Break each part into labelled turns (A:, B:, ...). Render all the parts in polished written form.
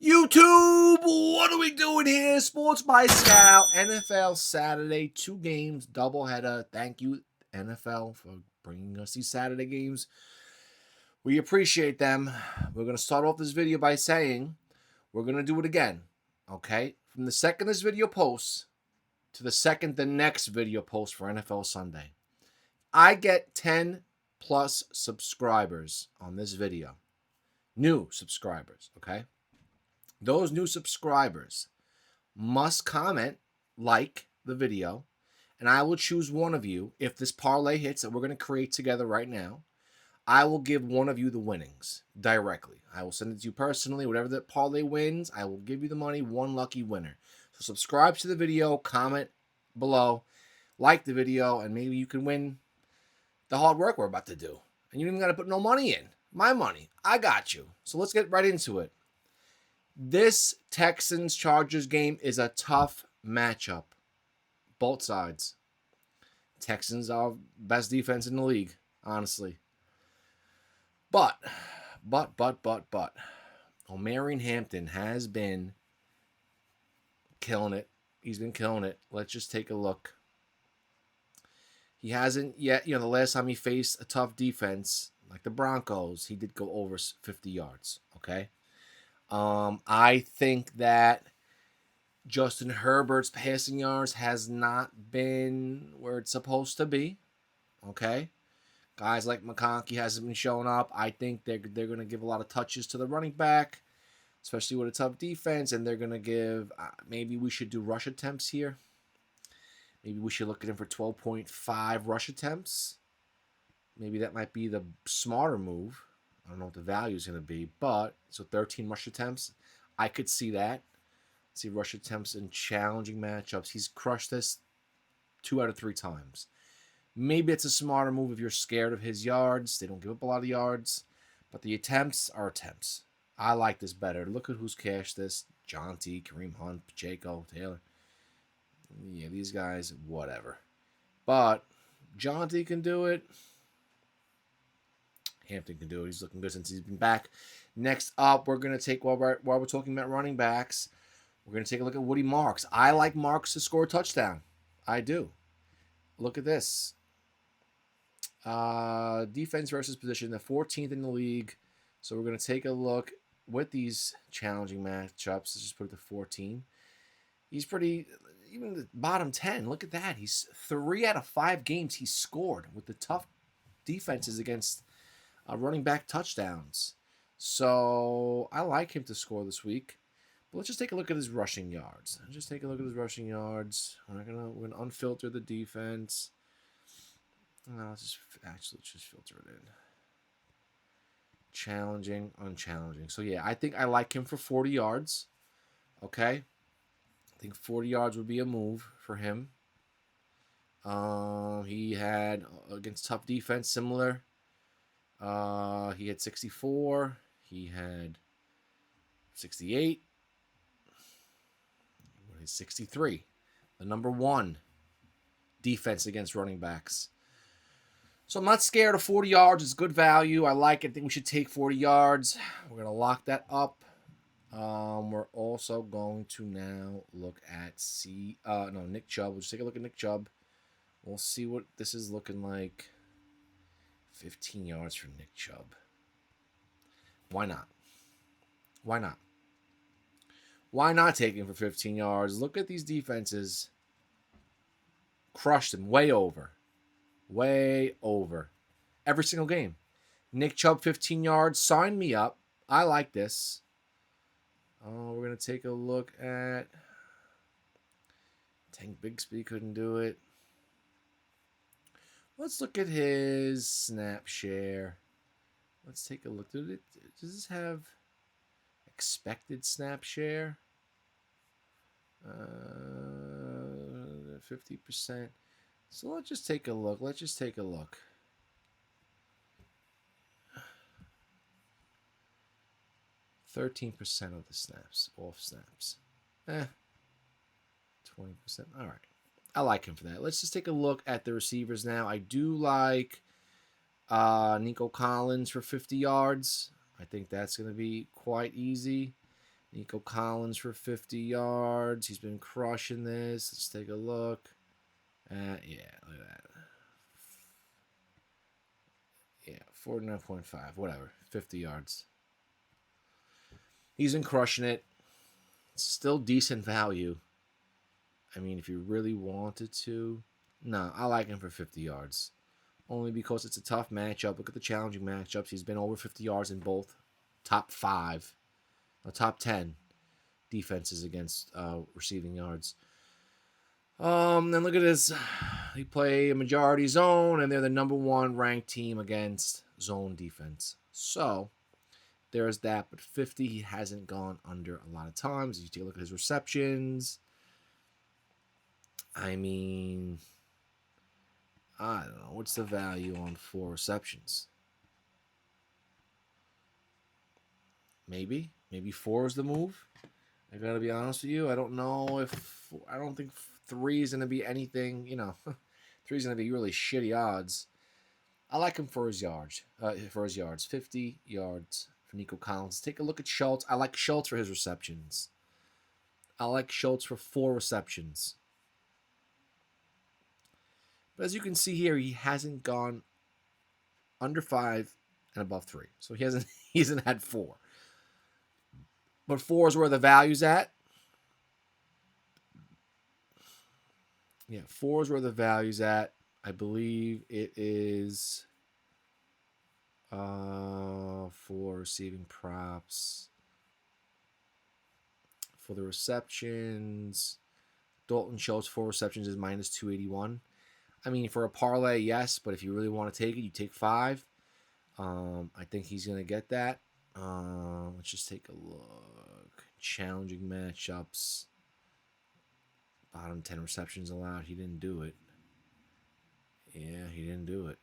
A: YouTube, what are we doing here? Sports by Scout, NFL Saturday, 2 games, doubleheader. Thank you, NFL, for bringing us these Saturday games. We appreciate them. We're going to start off this video by saying we're going to do it again, okay? From the second this video posts to the second the next video posts for NFL Sunday, I get 10 plus subscribers on this video. New subscribers, okay? Those new subscribers must comment, like the video, and I will choose one of you. If this parlay hits that we're going to create together right now, I will give one of you the winnings directly. I will send it to you personally. Whatever the parlay wins, I will give you the money, one lucky winner. So subscribe to the video, comment below, like the video, and maybe you can win the hard work we're about to do. And you don't even got to put no money in. My money. I got you. So let's get right into it. This Texans Chargers game is a tough matchup. Both sides. Texans are best defense in the league, honestly. But, Omarion Hampton has been killing it. He's been killing it. Let's just take a look. He hasn't yet, the last time he faced a tough defense, like the Broncos, he did go over 50 yards, okay? I think that Justin Herbert's passing yards has not been where it's supposed to be. Okay, guys like McConkey hasn't been showing up. I think they're going to give a lot of touches to the running back, especially with a tough defense, and they're going to give. Maybe we should do rush attempts here. Maybe we should look at him for 12.5 rush attempts. Maybe that might be the smarter move. I don't know what the value is going to be, but so 13 rush attempts. I could see that. See rush attempts in challenging matchups. He's crushed this 2 out of 3 times. Maybe it's a smarter move if you're scared of his yards. They don't give up a lot of yards, but the attempts are attempts. I like this better. Look at who's cashed this. John T, Kareem Hunt, Pacheco, Taylor. Yeah, these guys, whatever. But John T can do it. Hampton can do it. He's looking good since he's been back. Next up, we're going to take, while we're talking about running backs, we're going to take a look at Woody Marks. I like Marks to score a touchdown. I do. Look at this. Defense versus position, the 14th in the league. So we're going to take a look with these challenging matchups. Let's just put it to 14. He's pretty, even the bottom 10. Look at that. He's 3 out of 5 games he scored with the tough defenses against running back touchdowns. So I like him to score this week. But let's just take a look at his rushing yards. We're gonna unfilter the defense. Let's just filter it in. Challenging, unchallenging. So yeah, I think I like him for 40 yards. Okay. I think 40 yards would be a move for him. He had against tough defense similar. He had 64. He had 68. What is 63? The number 1 defense against running backs. So I'm not scared of 40 yards. It's good value. I like it. I think we should take 40 yards. We're going to lock that up. We're also going to now look at Nick Chubb. We'll just take a look at Nick Chubb. We'll see what this is looking like. 15 yards for Nick Chubb. Why not? Why not? Why not take him for 15 yards? Look at these defenses. Crushed him. Way over. Way over. Every single game. Nick Chubb, 15 yards. Sign me up. I like this. We're going to take a look at Tank Bigsby. Couldn't do it. Let's look at his snap share. Let's take a look. Does this have expected snap share? 50%. So let's just take a look. 13% of the snaps, off snaps. 20%. All right. I like him for that. Let's just take a look at the receivers now. I do like Nico Collins for 50 yards. I think that's going to be quite easy. Nico Collins for 50 yards. He's been crushing this. Let's take a look. Yeah, look at that. Yeah, 49.5, whatever. 50 yards. He's been crushing it. Still decent value. I mean, if you really wanted to. No, I like him for 50 yards. Only because it's a tough matchup. Look at the challenging matchups. He's been over 50 yards in both top 5, or top 10 defenses against receiving yards. Then look at this. They play a majority zone, and they're the number 1 ranked team against zone defense. So there's that. But 50, he hasn't gone under a lot of times. You take a look at his receptions. I mean, I don't know. What's the value on 4 receptions? Maybe 4 is the move. I gotta be honest with you. I don't think 3 is gonna be anything. 3 is gonna be really shitty odds. I like him for his yards. 50 yards for Nico Collins. Take a look at Schultz. I like Schultz for his receptions. I like Schultz for 4 receptions. But as you can see here, he hasn't gone under 5 and above 3. So he hasn't had 4. But 4 is where the value's at. Yeah, 4 is where the value's at. I believe it is for receiving props. For the receptions, Dalton Schultz 4 receptions is minus 281. I mean, for a parlay, yes, but if you really want to take it, you take 5. I think he's going to get that. Let's just take a look. Challenging matchups. Bottom 10 receptions allowed. He didn't do it. Yeah, he didn't do it.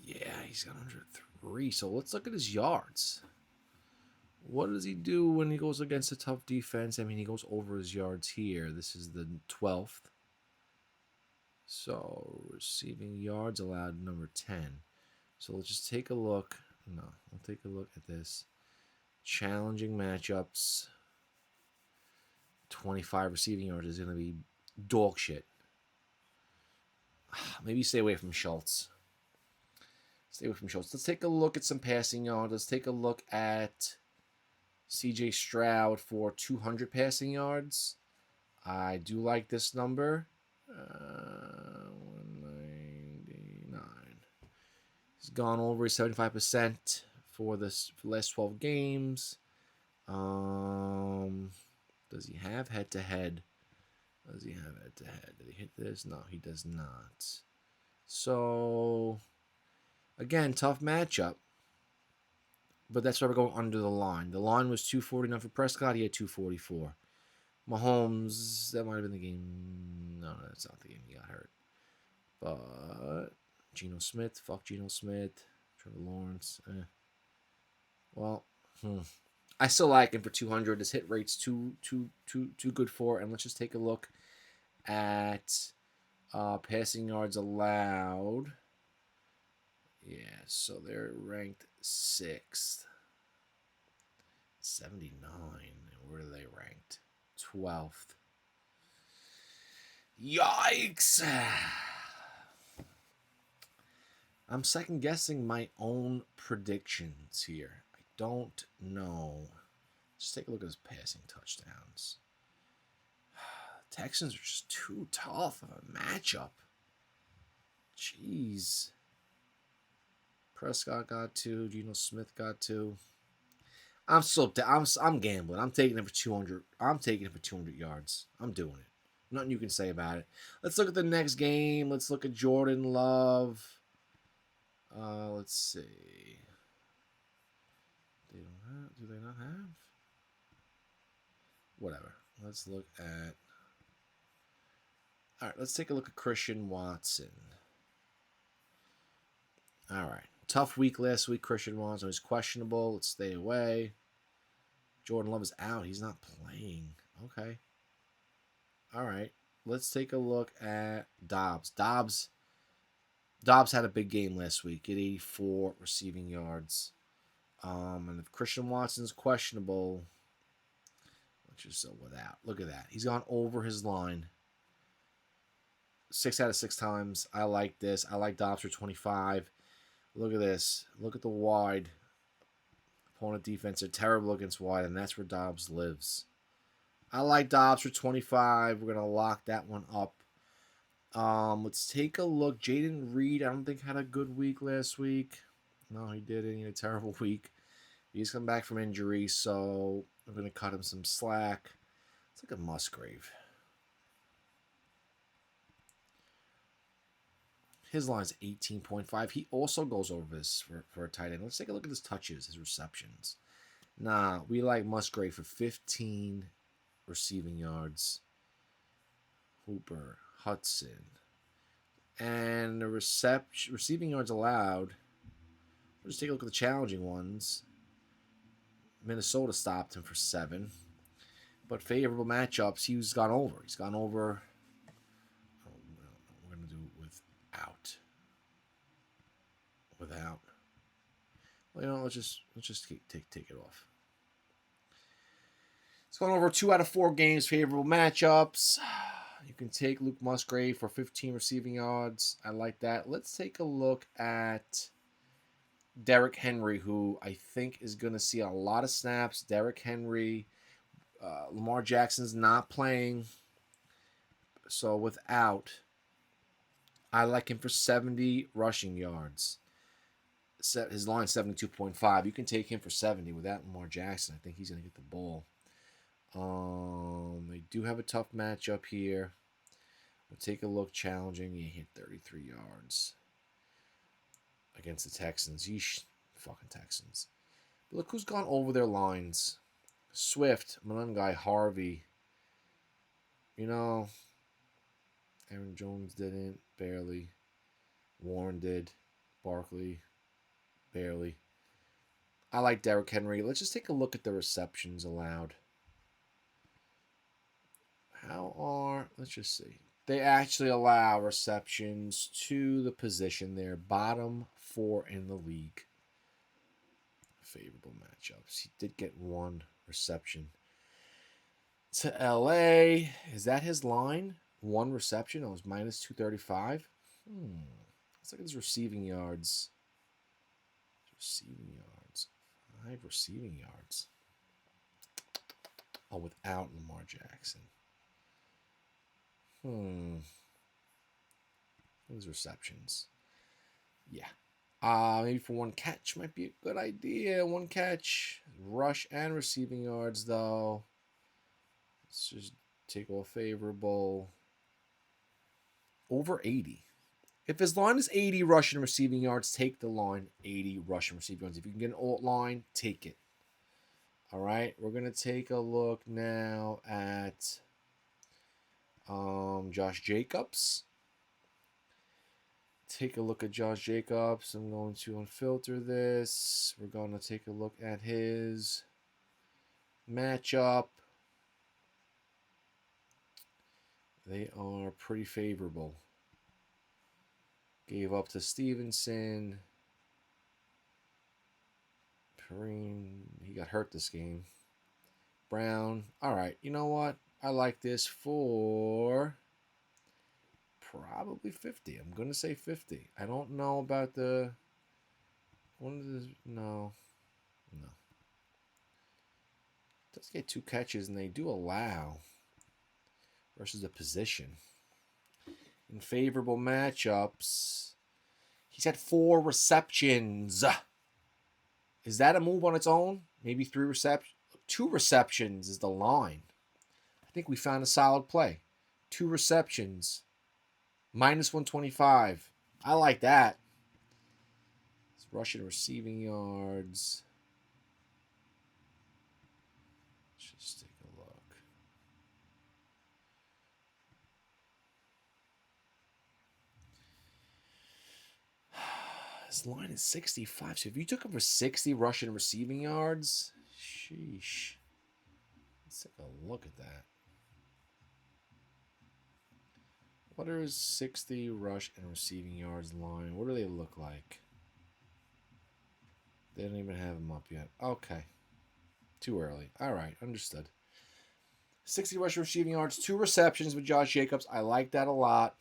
A: Yeah, he's got under 3. So let's look at his yards. What does he do when he goes against a tough defense? I mean, he goes over his yards here. This is the 12th. So receiving yards allowed, number 10. So let's just take a look. No, we'll take a look at this. Challenging matchups. 25 receiving yards is going to be dog shit. Maybe stay away from Schultz. Let's take a look at some passing yards. Let's take a look at CJ Stroud for 200 passing yards. I do like this number. 199. He's gone over 75% for the last 12 games. Does he have head-to-head? Did he hit this? No, he does not. So, again, tough matchup. But that's why we're going under the line. The line was 249 for Prescott. He had 244. Mahomes, that might have been the game. No, that's not the game. He got hurt. But Geno Smith, fuck Geno Smith. Trevor Lawrence. Well, I still like him for 200. His hit rate's too good for it. And let's just take a look at passing yards allowed. Yeah, so they're ranked 6th. 79. Where are they ranked? 12th. Yikes! I'm second guessing my own predictions here. I don't know. Just take a look at his passing touchdowns. Texans are just too tough of a matchup. Jeez. Prescott got 2. Geno Smith got 2. I'm gambling. I'm taking it for 200. I'm taking it for 200 yards. I'm doing it. Nothing you can say about it. Let's look at the next game. Let's look at Jordan Love. Let's see. Do they not have? Whatever. Let's look at. All right. Let's take a look at Christian Watson. All right. Tough week last week. Christian Watson was questionable. Let's stay away. Jordan Love is out. He's not playing. Okay. All right. Let's take a look at Dobbs. Dobbs had a big game last week at 84 receiving yards. And if Christian Watson's questionable, which is so without, look at that. He's gone over his line 6 out of 6 times. I like this. I like Dobbs for 25. Look at this. Look at the wide. Opponent defense are terrible against wide, and that's where Dobbs lives. I like Dobbs for 25. We're going to lock that one up. Let's take a look. Jaden Reed, I don't think had a good week last week. No, he didn't. He had a terrible week. He's come back from injury, so I'm going to cut him some slack. It's like a Musgrave. His line's 18.5. He also goes over this for a tight end. Let's take a look at his touches, his receptions. Nah, we like Musgrave for 15 receiving yards. Hooper, Hudson. And the receiving yards allowed. We'll just take a look at the challenging ones. Minnesota stopped him for 7. But favorable matchups, he's gone over. He's gone over. Oh, no, we're going to do without. Without. Well, you know, let's just take it off. It's gone over 2 out of 4 games, favorable matchups. You can take Luke Musgrave for 15 receiving yards. I like that. Let's take a look at Derrick Henry, who I think is going to see a lot of snaps. Derrick Henry, Lamar Jackson's not playing. So without, I like him for 70 rushing yards. His line 72.5. You can take him for 70 without Lamar Jackson. I think he's going to get the ball. They do have a tough matchup here. We'll take a look. Challenging. He hit 33 yards against the Texans. Yeesh. Fucking Texans. But look who's gone over their lines. Swift, Malungai, Harvey. You know, Aaron Jones didn't. Barely. Warren did. Barkley. Barely. I like Derrick Henry. Let's just take a look at the receptions allowed. Let's just see. They actually allow receptions to the position there. Bottom 4 in the league. Favorable matchups. He did get 1 reception to LA. Is that his line? 1 reception. It was minus 235. Let's look at his receiving yards. 5 receiving yards. Oh, without Lamar Jackson. Those receptions. Yeah. Maybe for 1 catch might be a good idea. 1 catch. Rush and receiving yards, though. Let's just take all favorable. Over 80. If his line is 80 rushing receiving yards, take the line 80 rushing receiving yards. If you can get an alt line, take it. All right. We're going to take a look now at Josh Jacobs. Take a look at Josh Jacobs. I'm going to unfilter this. We're going to take a look at his matchup. They are pretty favorable. Gave up to Stevenson. Perrine, he got hurt this game. Brown. All right, you know what? I like this for probably 50. I'm going to say 50. I don't know about the... No. Does get 2 catches, and they do allow versus the position. In favorable matchups, he's had 4 receptions. Is that a move on its own? Maybe 3 receptions. 2 receptions is the line. I think we found a solid play. 2 receptions. Minus 125. I like that. It's rushing receiving yards. Let's just take a look. His line is 65. So if you took him for 60 rushing receiving yards, sheesh. Let's take a look at that. What are his 60 rush and receiving yards line? What do they look like? They don't even have him up yet. Okay. Too early. All right. Understood. 60 rush receiving yards, 2 receptions with Josh Jacobs. I like that a lot.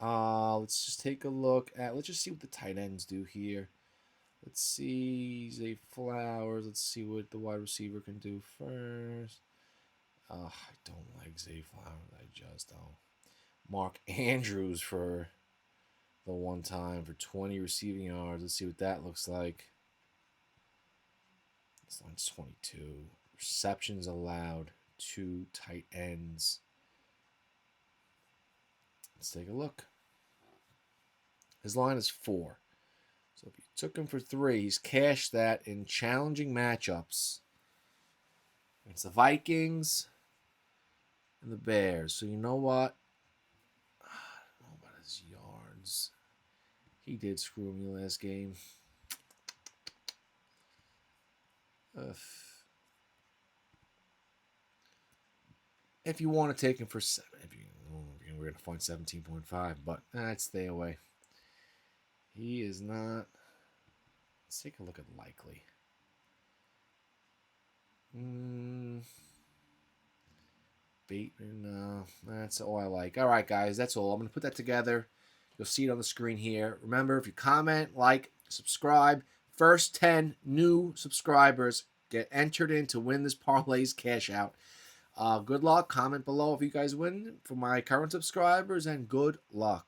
A: Let's just take a look at, let's just see what the tight ends do here. Let's see Zay Flowers. Let's see what the wide receiver can do first. I don't like Zay Flowers. I just don't. Mark Andrews for the one time for 20 receiving yards. Let's see what that looks like. This line's 22. Receptions allowed. 2 tight ends. Let's take a look. His line is 4. So if you took him for 3, he's cashed that in challenging matchups. It's the Vikings and the Bears. So you know what? I don't know about his yards. He did screw me last game. If you want to take him for 7, we're going to find 17.5, but I'd stay away. He is not. Let's take a look at likely. Bateman, no. That's all I like. All right, guys, that's all. I'm going to put that together. You'll see it on the screen here. Remember, if you comment, like, subscribe, first 10 new subscribers get entered in to win this Parlay's cash out. Good luck. Comment below if you guys win for my current subscribers, and good luck.